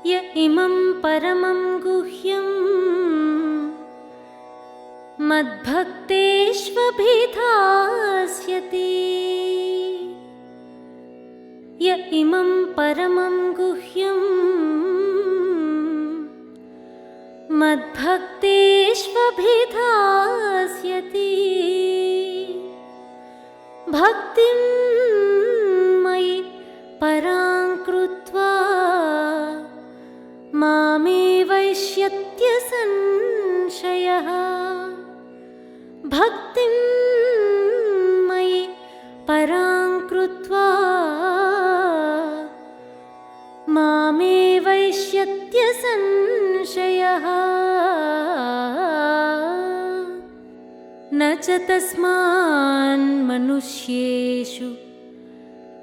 य इमं परमं गुह्यं मद्भक्तेष्वभिधास्यति। य इमं परमं गुह्यं मद्भक्तेष्वभिधास्यति। भक्तिं मयि परां कृत्वा मामेवैष्यत्य संशयः। भक्तिं मयि परां कृत्वा मामेवैष्यत्य संशयः। न च तस्मान् मनुष्येषु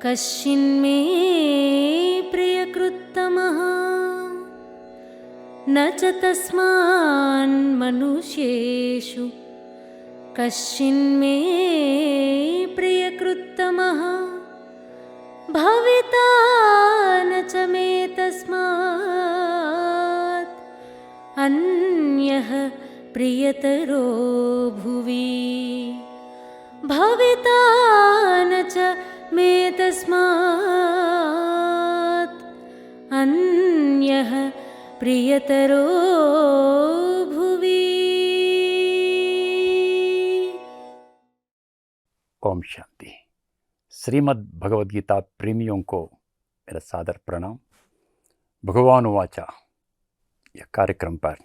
कश्चिन्मे प्रियकृत्तमः। न च तस्मान् मनुष्येषु कश्चिन्मे प्रियकृत्तमः। भविता न च मे तस्मात् अन्यः प्रियतरो भुवि। भविता न च मे तस्मात् अन्यः प्रियतरो भुवि। ओम शांति। श्रीमद् भगवद गीता प्रेमियों को मेरा सादर प्रणाम। भगवान वाचा यह कार्यक्रम पर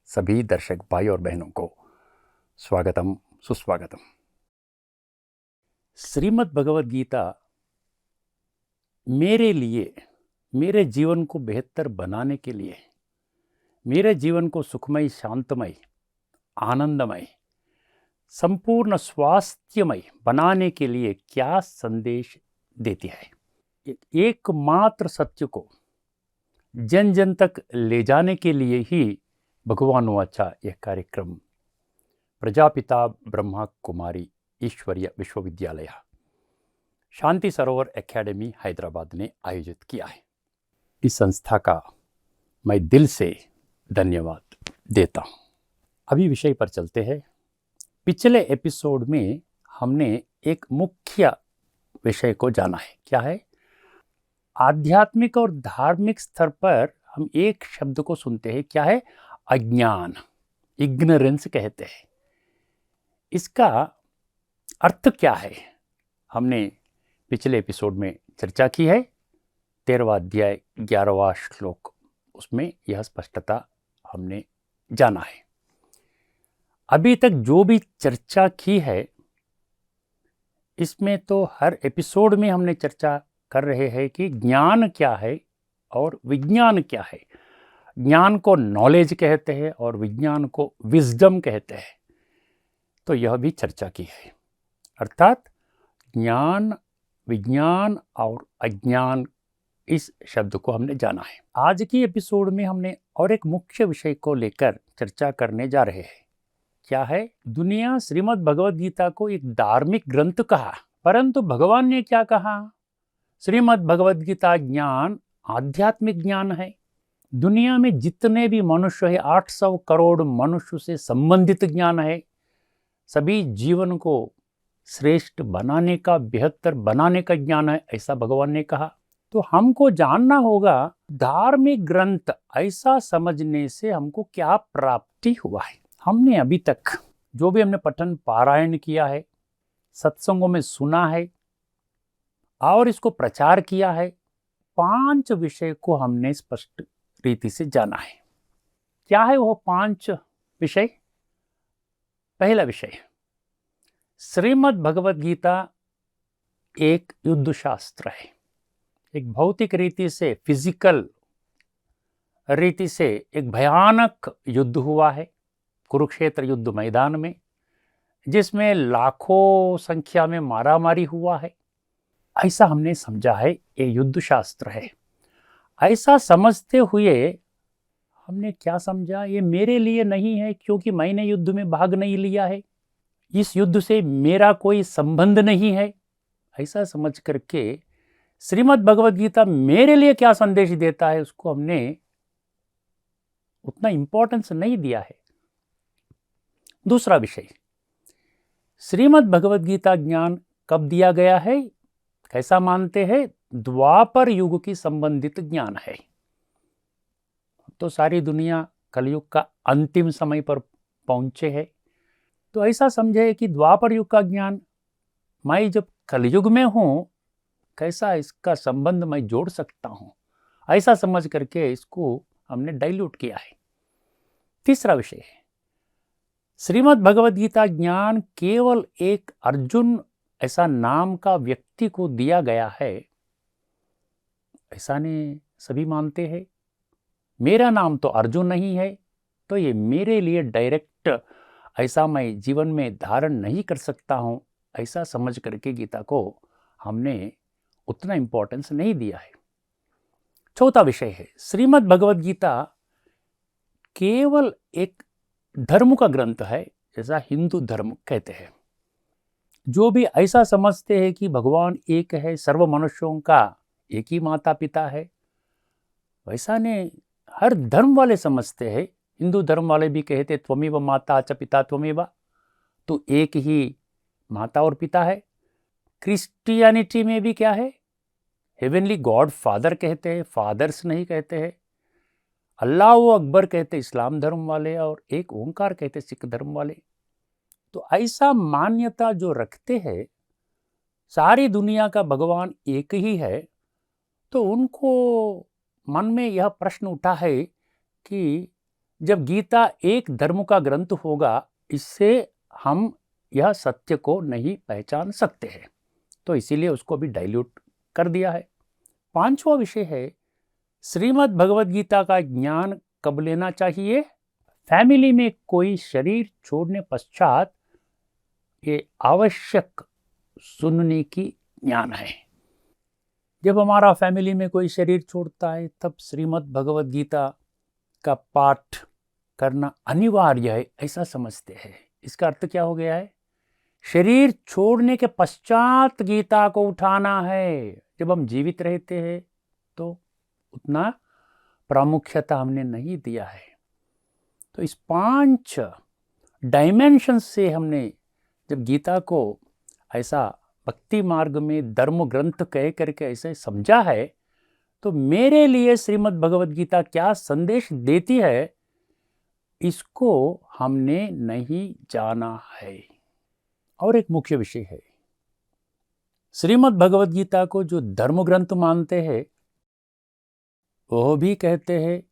सभी दर्शक भाई और बहनों को स्वागतम सुस्वागतम। श्रीमद् भगवद गीता मेरे लिए, मेरे जीवन को बेहतर बनाने के लिए, मेरे जीवन को सुखमय, शांतमय, आनंदमय, संपूर्ण स्वास्थ्यमय बनाने के लिए क्या संदेश देती है। एकमात्र सत्य को जन जन तक ले जाने के लिए ही भगवान वाचा यह कार्यक्रम प्रजापिता ब्रह्मा कुमारी ईश्वरीय विश्वविद्यालय शांति सरोवर एकेडमी हैदराबाद ने आयोजित किया है। इस संस्था का मैं दिल से धन्यवाद देता हूँ। अभी विषय पर चलते हैं। पिछले एपिसोड में हमने एक मुख्य विषय को जाना है। क्या है? आध्यात्मिक और धार्मिक स्तर पर हम एक शब्द को सुनते हैं। क्या है? अज्ञान, इग्नोरेंस कहते हैं। इसका अर्थ क्या है हमने पिछले एपिसोड में चर्चा की है। 13वां अध्याय 11वां श्लोक, उसमें यह स्पष्टता हमने जाना है। अभी तक जो भी चर्चा की है इसमें तो हर एपिसोड में हमने चर्चा कर रहे हैं कि ज्ञान क्या है और विज्ञान क्या है। ज्ञान को नॉलेज कहते हैं और विज्ञान को विजडम कहते हैं। तो यह भी चर्चा की है। अर्थात ज्ञान, विज्ञान और अज्ञान, इस शब्द को हमने जाना है। आज की एपिसोड में हमने और एक मुख्य विषय को लेकर चर्चा करने जा रहे हैं। क्या है? दुनिया श्रीमद् भगवद गीता को एक धार्मिक ग्रंथ कहा, परंतु भगवान ने क्या कहा? श्रीमद् भगवद गीता ज्ञान आध्यात्मिक ज्ञान है। दुनिया में जितने भी मनुष्य है, 800 करोड़ मनुष्य से संबंधित ज्ञान है। सभी जीवन को श्रेष्ठ बनाने का, बेहतर बनाने का ज्ञान है, ऐसा भगवान ने कहा। तो हमको जानना होगा धार्मिक ग्रंथ ऐसा समझने से हमको क्या प्राप्ति हुआ है। हमने अभी तक जो भी हमने पठन पारायण किया है, सत्संगों में सुना है और इसको प्रचार किया है, 5 विषय को हमने स्पष्ट रीति से जाना है। क्या है वो 5 विषय? पहला विषय, श्रीमद् भगवद गीता एक युद्ध शास्त्र है। एक भौतिक रीति से, फिजिकल रीति से एक भयानक युद्ध हुआ है कुरुक्षेत्र युद्ध मैदान में, जिसमें लाखों संख्या में मारामारी हुआ है। ऐसा हमने समझा है, ये युद्ध शास्त्र है। ऐसा समझते हुए हमने क्या समझा? ये मेरे लिए नहीं है, क्योंकि मैंने युद्ध में भाग नहीं लिया है, इस युद्ध से मेरा कोई संबंध नहीं है। ऐसा समझ करके श्रीमद् भगवद गीता मेरे लिए क्या संदेश देता है, उसको हमने उतना इम्पोर्टेंस नहीं दिया है। दूसरा विषय, श्रीमद् भगवद गीता ज्ञान कब दिया गया है? कैसा मानते हैं? द्वापर युग की संबंधित ज्ञान है। तो सारी दुनिया कलयुग का अंतिम समय पर पहुंचे है, तो ऐसा समझे कि द्वापर युग का ज्ञान मैं जब कलयुग में हूं, कैसा इसका संबंध मैं जोड़ सकता हूं, ऐसा समझ करके इसको हमने डाइल्यूट किया है। तीसरा विषय है, श्रीमद् भगवद गीता ज्ञान केवल एक अर्जुन ऐसा नाम का व्यक्ति को दिया गया है, ऐसा नहीं सभी मानते हैं। मेरा नाम तो अर्जुन नहीं है, तो ये मेरे लिए डायरेक्ट ऐसा मैं जीवन में धारण नहीं कर सकता हूं, ऐसा समझ करके गीता को हमने उतना इंपॉर्टेंस नहीं दिया है। चौथा विषय है, श्रीमद् भगवद गीता केवल एक धर्म का ग्रंथ है, जैसा हिंदू धर्म कहते हैं। जो भी ऐसा समझते हैं कि भगवान एक है, सर्व मनुष्यों का एक ही माता पिता है, वैसा ने हर धर्म वाले समझते हैं। हिंदू धर्म वाले भी कहते त्वमेव माता च पिता त्वमेव, तो एक ही माता और पिता है। क्रिश्चियनिटी में भी क्या है, हेवनली गॉड फादर कहते हैं, फादर्स नहीं कहते हैं। अल्लाह अकबर कहते इस्लाम धर्म वाले, और एक ओंकार कहते सिख धर्म वाले। तो ऐसा मान्यता जो रखते हैं सारी दुनिया का भगवान एक ही है, तो उनको मन में यह प्रश्न उठा है कि जब गीता एक धर्म का ग्रंथ होगा, इससे हम यह सत्य को नहीं पहचान सकते हैं, तो इसीलिए उसको भी डाइल्यूट कर दिया है। पांचवा विषय है, श्रीमद् भगवद गीता का ज्ञान कब लेना चाहिए? फैमिली में कोई शरीर छोड़ने पश्चात ये आवश्यक सुनने की ज्ञान है। जब हमारा फैमिली में कोई शरीर छोड़ता है, तब श्रीमद् भगवद गीता का पाठ करना अनिवार्य है, ऐसा समझते हैं। इसका अर्थ क्या हो गया है? शरीर छोड़ने के पश्चात गीता को उठाना है। जब हम जीवित रहते हैं तो उतना प्रामुख्यता हमने नहीं दिया है। तो इस 5 डायमेंशन से हमने जब गीता को ऐसा भक्ति मार्ग में धर्म ग्रंथ कह करके ऐसे समझा है, तो मेरे लिए श्रीमद् भगवद गीता क्या संदेश देती है, इसको हमने नहीं जाना है। और एक मुख्य विषय है, श्रीमद् भगवद गीता को जो धर्म ग्रंथ मानते हैं वह भी कहते हैं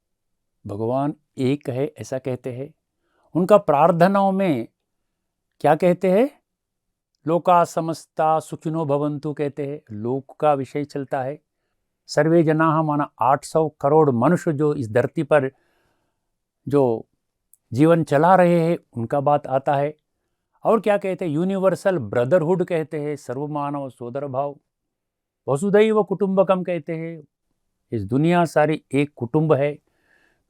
भगवान एक है, ऐसा कहते हैं। उनका प्रार्थनाओं में क्या कहते हैं? लोका समस्ता सुखिनो भवन्तु कहते हैं। लोक का विषय चलता है। सर्वे जनाः माना 800 करोड़ मनुष्य जो इस धरती पर जो जीवन चला रहे हैं, उनका बात आता है। और क्या कहते हैं? यूनिवर्सल ब्रदरहुड कहते हैं, सर्वमानव सोदर भाव। वसुधैव कुटुंबकम कहते हैं, इस दुनिया सारी एक कुटुंब है।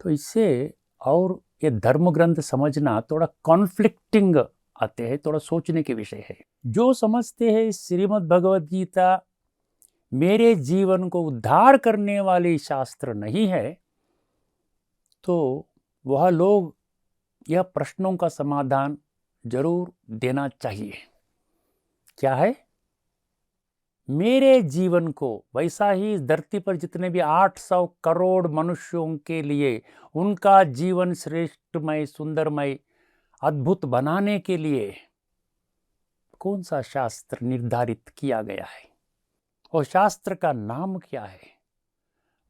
तो इससे और ये धर्म ग्रंथ समझना थोड़ा कॉन्फ्लिक्टिंग आते हैं, थोड़ा सोचने के विषय है। जो समझते हैं श्रीमद् भगवद गीता मेरे जीवन को उद्धार करने वाली शास्त्र नहीं है, तो वह लोग यह प्रश्नों का समाधान जरूर देना चाहिए। क्या है? मेरे जीवन को वैसा ही इस धरती पर जितने भी 800 करोड़ मनुष्यों के लिए उनका जीवन श्रेष्ठमय, सुंदरमय, अद्भुत बनाने के लिए कौन सा शास्त्र निर्धारित किया गया है, और शास्त्र का नाम क्या है?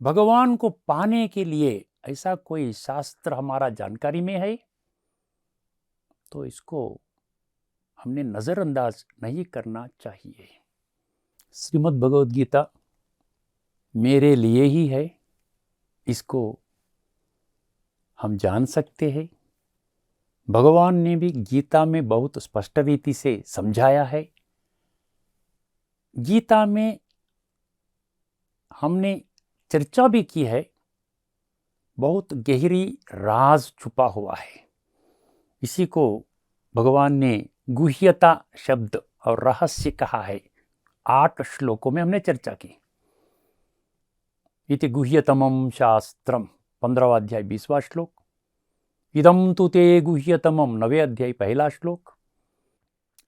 भगवान को पाने के लिए ऐसा कोई शास्त्र हमारा जानकारी में है? तो इसको हमने नज़रअंदाज नहीं करना चाहिए। श्रीमद् भगवद गीता मेरे लिए ही है, इसको हम जान सकते हैं। भगवान ने भी गीता में बहुत स्पष्ट रीति से समझाया है। गीता में हमने चर्चा भी की है, बहुत गहरी राज छुपा हुआ है। इसी को भगवान ने गुह्यता शब्द और रहस्य कहा है। 8 श्लोकों में हमने चर्चा की। इति गुह्यतमं शास्त्रम, 15वां अध्याय 20वां श्लोक। इदं तु ते गुह्यतमं 9वें अध्याय पहला श्लोक,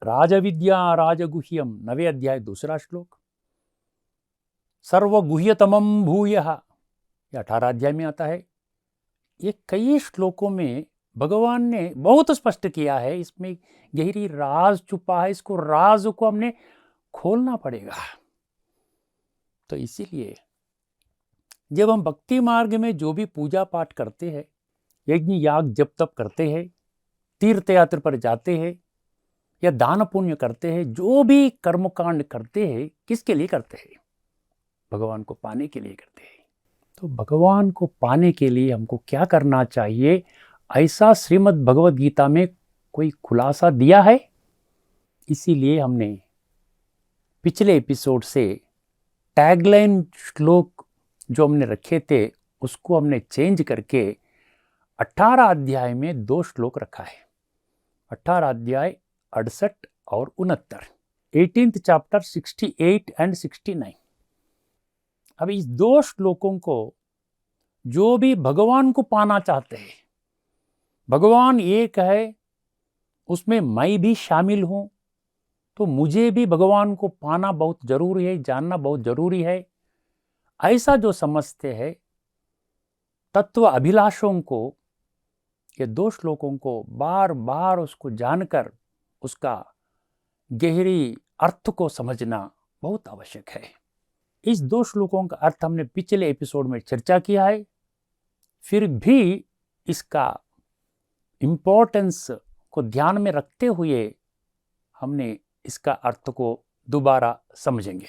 राजविद्या राजगुह्यम 9वें अध्याय दूसरा श्लोक, सर्वगुह्यतमं भूयः ये 18 अध्याय में आता है। ये कई श्लोकों में भगवान ने बहुत स्पष्ट किया है, इसमें गहरी राज छुपा है, इसको राज को हमने खोलना पड़ेगा। तो इसीलिए जब हम भक्ति मार्ग में जो भी पूजा पाठ करते हैं, यज्ञ याग जप तप करते हैं, तीर्थ यात्रा पर जाते हैं या दान पुण्य करते हैं, जो भी कर्मकांड करते हैं, किसके लिए करते हैं? भगवान को पाने के लिए करते हैं। तो भगवान को पाने के लिए हमको क्या करना चाहिए, ऐसा श्रीमद् भगवद गीता में कोई खुलासा दिया है। इसीलिए हमने पिछले एपिसोड से टैगलाइन श्लोक जो हमने रखे थे उसको हमने चेंज करके 18 अध्याय में 2 श्लोक रखा है। 18 अध्याय 68 और 69, 18th चैप्टर 68 एंड 69। अब इस 2 श्लोकों को जो भी भगवान को पाना चाहते हैं, भगवान एक है, उसमें मैं भी शामिल हूं, तो मुझे भी भगवान को पाना बहुत जरूरी है, जानना बहुत जरूरी है, ऐसा जो समझते हैं तत्व अभिलाषों को, ये 2 श्लोकों को बार बार उसको जानकर उसका गहरी अर्थ को समझना बहुत आवश्यक है। इस 2 श्लोकों का अर्थ हमने पिछले एपिसोड में चर्चा किया है, फिर भी इसका इम्पोर्टेंस को ध्यान में रखते हुए हमने इसका अर्थ को दोबारा समझेंगे।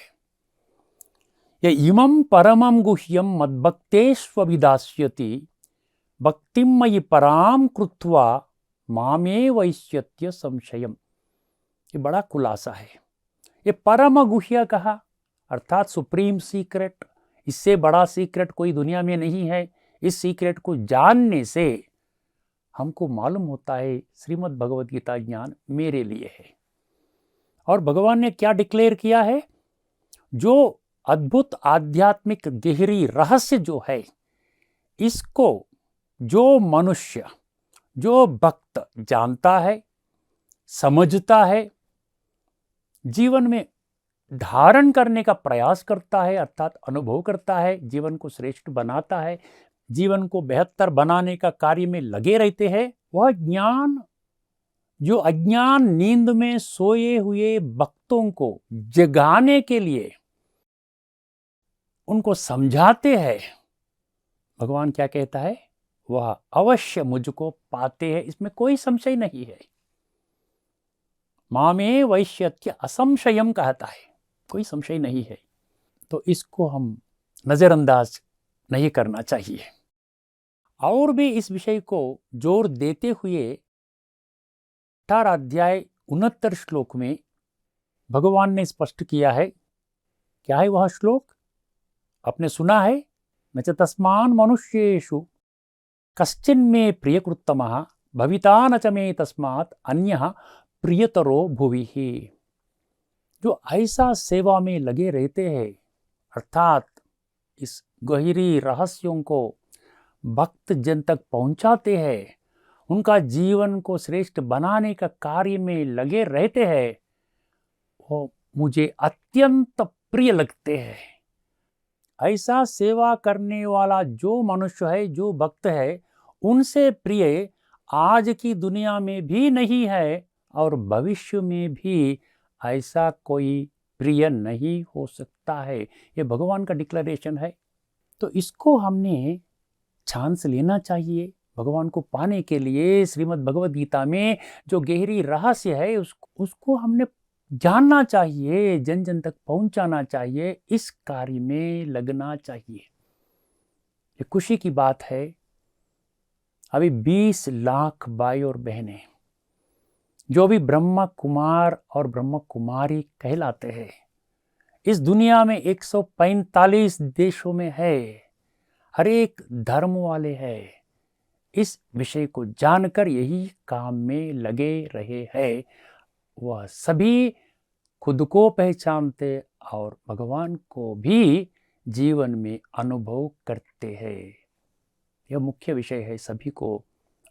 ये इमं परमं गुह्यं मद्भक्तेष्वभिदास्यति भक्तिं मयि पराम कृत्वा मामे वैश्यत्य संशयम। ये बड़ा खुलासा है। ये परम गुह्य कहा अर्थात सुप्रीम सीक्रेट, इससे बड़ा सीक्रेट कोई दुनिया में नहीं है। इस सीक्रेट को जानने से हमको मालूम होता है श्रीमद् भगवद गीता ज्ञान मेरे लिए है। और भगवान ने क्या डिक्लेयर किया है, जो अद्भुत आध्यात्मिक गहरी रहस्य जो है, इसको जो मनुष्य, जो भक्त जानता है, समझता है, जीवन में धारण करने का प्रयास करता है, अर्थात अनुभव करता है, जीवन को श्रेष्ठ बनाता है, जीवन को बेहतर बनाने का कार्य में लगे रहते हैं, वह ज्ञान जो अज्ञान नींद में सोए हुए भक्तों को जगाने के लिए उनको समझाते हैं, भगवान क्या कहता है, वह अवश्य मुझको पाते हैं, इसमें कोई संशय नहीं है। मामे वैश्यत्य असंशयम कहता है, कोई संशय नहीं है। तो इसको हम नजरअंदाज नहीं करना चाहिए। और भी इस विषय को जोर देते हुए 18 अध्याय 69 श्लोक में भगवान ने स्पष्ट किया है। क्या है वह श्लोक? आपने सुना है, न च तस्मान् मनुष्येषु कश्चिन्मे प्रियकृत्तमः भविता न च मे तस्मात् अन्यः प्रियतरो भुवि। जो ऐसा सेवा में लगे रहते हैं, अर्थात इस गहरी रहस्यों को भक्त जन तक पहुंचाते हैं, उनका जीवन को श्रेष्ठ बनाने का कार्य में लगे रहते हैं, वो मुझे अत्यंत प्रिय लगते हैं। ऐसा सेवा करने वाला जो मनुष्य है, जो भक्त है, उनसे प्रिय आज की दुनिया में भी नहीं है और भविष्य में भी ऐसा कोई प्रिय नहीं हो सकता है। ये भगवान का डिक्लेरेशन है। तो इसको हमने चांस लेना चाहिए। भगवान को पाने के लिए श्रीमद् भगवद गीता में जो गहरी रहस्य है उसको हमने जानना चाहिए, जन जन तक पहुंचाना चाहिए, इस कार्य में लगना चाहिए। ये खुशी की बात है, अभी 20 लाख भाई और बहनें जो भी ब्रह्मा कुमार और ब्रह्मा कुमारी कहलाते हैं, इस दुनिया में 145 देशों में है, हर एक धर्म वाले हैं, इस विषय को जानकर यही काम में लगे रहे हैं। वह सभी खुद को पहचानते और भगवान को भी जीवन में अनुभव करते हैं। यह मुख्य विषय है, सभी को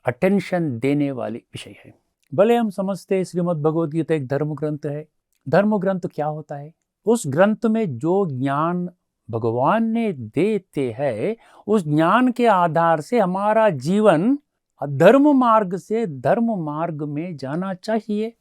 अटेंशन देने वाली विषय है। भले हम समझते हैं श्रीमद् भगवद गीता एक धर्म ग्रंथ है। धर्म ग्रंथ क्या होता है? उस ग्रंथ में जो ज्ञान भगवान ने देते हैं, उस ज्ञान के आधार से हमारा जीवन अधर्म मार्ग से धर्म मार्ग में जाना चाहिए।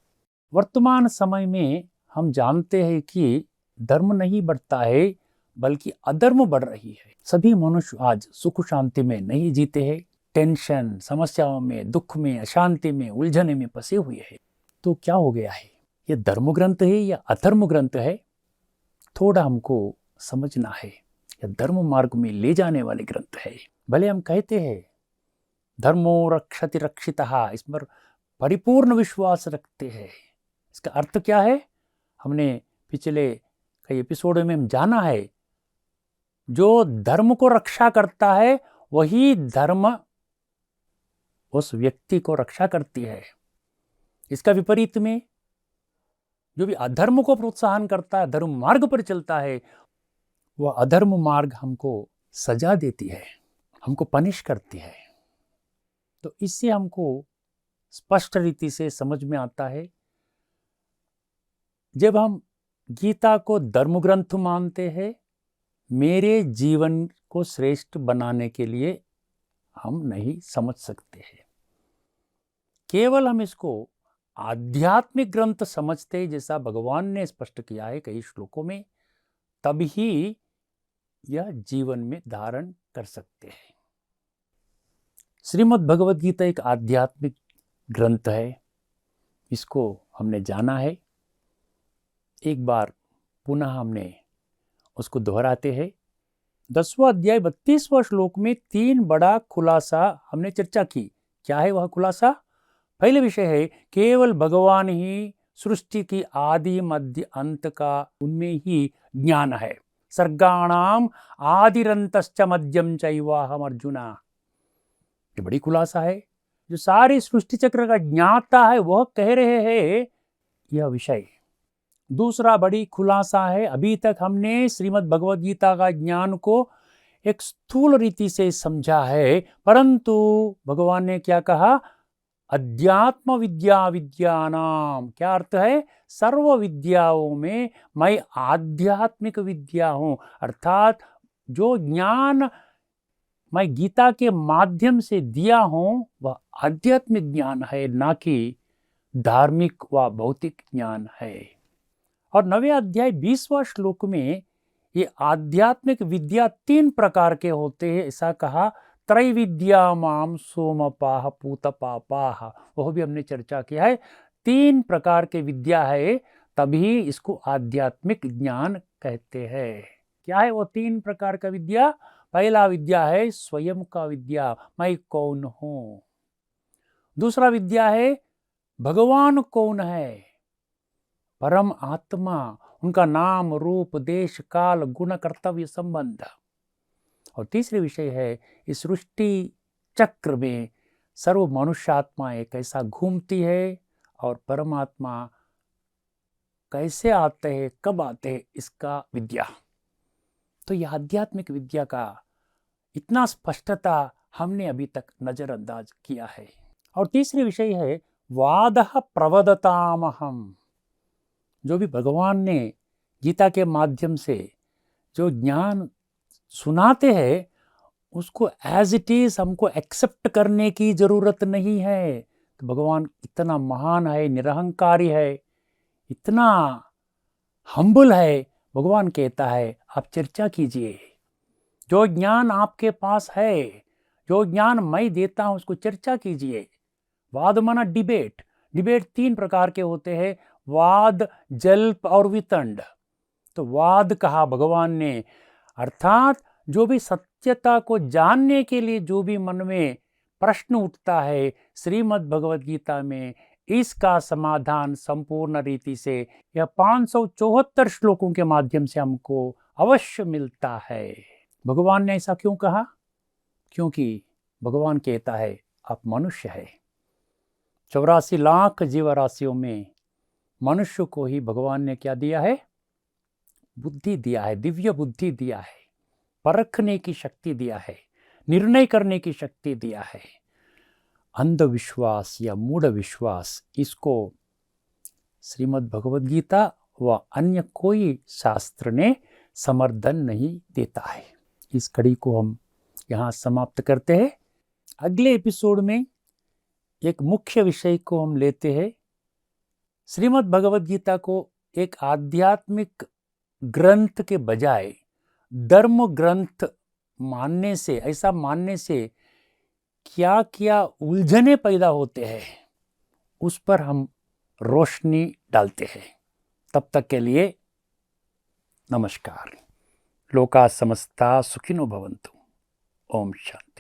वर्तमान समय में हम जानते हैं कि धर्म नहीं बढ़ता है बल्कि अधर्म बढ़ रही है। सभी मनुष्य आज सुख शांति में नहीं जीते हैं, टेंशन, समस्याओं में, दुख में, अशांति में, उलझने में फंसे हुए हैं। तो क्या हो गया है? ये धर्म ग्रंथ है या अधर्म ग्रंथ है? थोड़ा हमको समझना है। यह धर्म मार्ग में ले जाने वाले ग्रंथ है। भले हम कहते हैं धर्मो रक्षति रक्षितः, इस पर परिपूर्ण विश्वास रखते हैं। इसका अर्थ क्या है? हमने पिछले कई एपिसोड में हम जाना है, जो धर्म को रक्षा करता है वही धर्म उस व्यक्ति को रक्षा करती है। इसका विपरीत में जो भी अधर्म को प्रोत्साहन करता है, धर्म मार्ग पर चलता है, वह अधर्म मार्ग हमको सजा देती है, हमको पनिश करती है। तो इससे हमको स्पष्ट रीति से समझ में आता है, जब हम गीता को धर्म ग्रंथ मानते हैं, मेरे जीवन को श्रेष्ठ बनाने के लिए हम नहीं समझ सकते हैं। केवल हम इसको आध्यात्मिक ग्रंथ समझते हैं, जैसा भगवान ने स्पष्ट किया है कई श्लोकों में, तभी यह जीवन में धारण कर सकते हैं। श्रीमद् भगवद गीता एक आध्यात्मिक ग्रंथ है, इसको हमने जाना है। एक बार पुनः हमने उसको दोहराते हैं। 10वां अध्याय 32वां श्लोक में 3 बड़ा खुलासा हमने चर्चा की। क्या है वह खुलासा? पहले विषय है केवल भगवान ही सृष्टि की आदि मध्य अंत का उनमें ही ज्ञान है। सर्गाणाम आदिरंतश्च मध्यम चैवाहम अर्जुना, ये बड़ी खुलासा है। जो सारी सृष्टि चक्र का ज्ञाता है वह कह रहे हैं यह विषय। दूसरा बड़ी खुलासा है, अभी तक हमने श्रीमद् भगवद गीता का ज्ञान को एक स्थूल रीति से समझा है, परंतु भगवान ने क्या कहा? अध्यात्म विद्या विद्यानाम। क्या अर्थ है? सर्व विद्याओं में मैं आध्यात्मिक विद्या हूं। अर्थात जो ज्ञान मैं गीता के माध्यम से दिया हूं वह आध्यात्मिक ज्ञान है, ना कि धार्मिक व भौतिक ज्ञान है। और 9वें अध्याय 20वां श्लोक में ये आध्यात्मिक विद्या 3 प्रकार के होते हैं, ऐसा कहा। त्रैविद्या माम सोमपाह पूतपापाह, वह भी हमने चर्चा किया है। 3 प्रकार के विद्या है, तभी इसको आध्यात्मिक ज्ञान कहते हैं। क्या है वो 3 प्रकार का विद्या? पहला विद्या है स्वयं का विद्या, मैं कौन हूं। दूसरा विद्या है भगवान कौन है, परम आत्मा, उनका नाम रूप देश काल गुण कर्तव्य संबंध। और तीसरी विषय है इस सृष्टि चक्र में सर्व मनुष्यात्माएं कैसा घूमती है और परमात्मा कैसे आते हैं, कब आते हैं, इसका विद्या। तो यह आध्यात्मिक विद्या का इतना स्पष्टता हमने अभी तक नजरअंदाज किया है। और तीसरी विषय है वादः प्रवदतामहम। जो भी भगवान ने गीता के माध्यम से जो ज्ञान सुनाते हैं उसको एज इट इज हमको एक्सेप्ट करने की जरूरत नहीं है। तो भगवान इतना महान है, निरहंकारी है, इतना हम्बल है। भगवान कहता है आप चर्चा कीजिए, जो ज्ञान आपके पास है, जो ज्ञान मैं देता हूं उसको चर्चा कीजिए। वाद माना डिबेट। डिबेट 3 प्रकार के होते हैं, वाद, जल्प और वितंड। तो वाद कहा भगवान ने, अर्थात जो भी सत्यता को जानने के लिए जो भी मन में प्रश्न उठता है, श्रीमद् भगवद गीता में इसका समाधान संपूर्ण रीति से यह 574 श्लोकों के माध्यम से हमको अवश्य मिलता है। भगवान ने ऐसा क्यों कहा? क्योंकि भगवान कहता है आप मनुष्य है। 84 लाख जीवराशियों में मनुष्य को ही भगवान ने क्या दिया है? बुद्धि दिया है, दिव्य बुद्धि दिया है, परखने की शक्ति दिया है, निर्णय करने की शक्ति दिया है। अंधविश्वास या मूढ़ विश्वास, इसको श्रीमद् भगवद गीता व अन्य कोई शास्त्र ने समर्थन नहीं देता है। इस कड़ी को हम यहाँ समाप्त करते हैं। अगले एपिसोड में एक मुख्य विषय को हम लेते हैं। श्रीमद् भगवद गीता को एक आध्यात्मिक ग्रंथ के बजाय धर्म ग्रंथ मानने से, ऐसा मानने से क्या क्या उलझने पैदा होते हैं, उस पर हम रोशनी डालते हैं। तब तक के लिए नमस्कार। लोका समस्ता सुखिनो भवन्तु। ओम शांति।